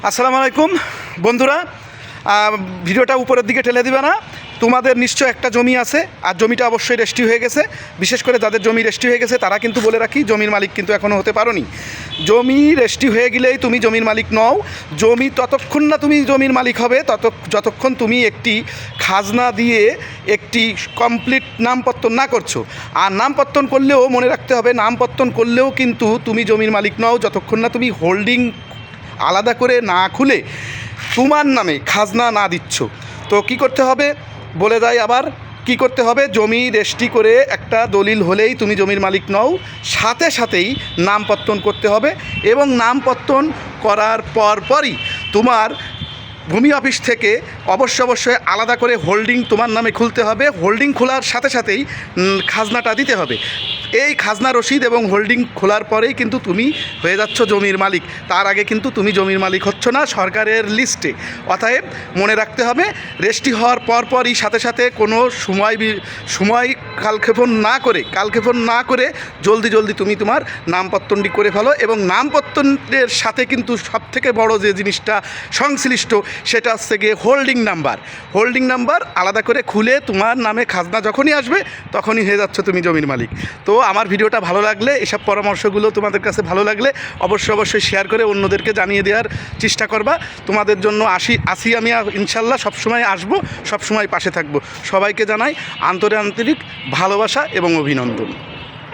আসসালামু আলাইকুম বন্ধুরা, ভিডিওটা উপরের দিকে ঠেলে দিবে না। তোমাদের নিশ্চয় একটা জমি আছে, আর জমিটা অবশ্যই রেজিস্ট্রি হয়ে গেছে। বিশেষ করে যাদের জমি রেজিস্ট্রি হয়ে গেছে তারা কিন্তু বলে রাখি, জমির মালিক কিন্তু এখনও হতে পারোনি। জমি রেজিস্ট্রি হয়ে গেলেই তুমি জমির মালিক নও। জমি ততক্ষণ না তুমি জমির মালিক হবে যতক্ষণ তুমি একটি খাজনা দিয়ে একটি কমপ্লিট নামপত্তন না করছো। আর নামপত্তন করলেও মনে রাখতে হবে, নামপত্তন করলেও কিন্তু তুমি জমির মালিক নও যতক্ষণ না তুমি হোল্ডিং আলাদা করে না খুলে তোমার নামে খাজনা না দিচ্ছ। তো কি করতে হবে বলে দেয় আবার, কি করতে হবে? জমি রেজিস্ট্রি করে একটা দলিল হলেই তুমি জমির মালিক নও, সাথে সাথেই নামপত্তন করতে হবে। এবং নামপত্তন করার পরই তোমার ভূমি অফিস থেকে অবশ্যই আলাদা করে হোল্ডিং তোমার নামে খুলতে হবে। হোল্ডিং খোলার সাথে সাথেই খাজনাটা দিতে হবে। এই খাজনা রসিদ এবং হোল্ডিং খোলার পরেই কিন্তু তুমি হয়ে যাচ্ছ জমির মালিক। তার আগে কিন্তু তুমি জমির মালিক হচ্ছ না সরকারের লিস্টে। অতএব মনে রাখতে হবে, রেজিস্ট্রি হওয়ার পরই সাথে সাথে কোনো সময় কালক্ষেপণ না করে জলদি তুমি তোমার নামপত্তনটি করে ফেলো। এবং নামপত্তনের সাথে কিন্তু সবথেকে বড় যে জিনিসটা সংশ্লিষ্ট সেটা হচ্ছে গিয়ে হোল্ডিং নাম্বার আলাদা করে খুলে তোমার নামে খাজনা যখনই আসবে তখনই হয়ে যাচ্ছে তুমি জমির মালিক। তো আমার ভিডিওটা ভালো লাগলে, এসব পরামর্শগুলো তোমাদের কাছে ভালো লাগলে অবশ্যই শেয়ার করে অন্যদেরকে জানিয়ে দেওয়ার চেষ্টা করবা। তোমাদের জন্য আসি আমি ইনশাল্লাহ, সবসময় আসবো, সবসময় পাশে থাকবো। সবাইকে জানাই আন্তরিক ভালোবাসা এবং অভিনন্দন।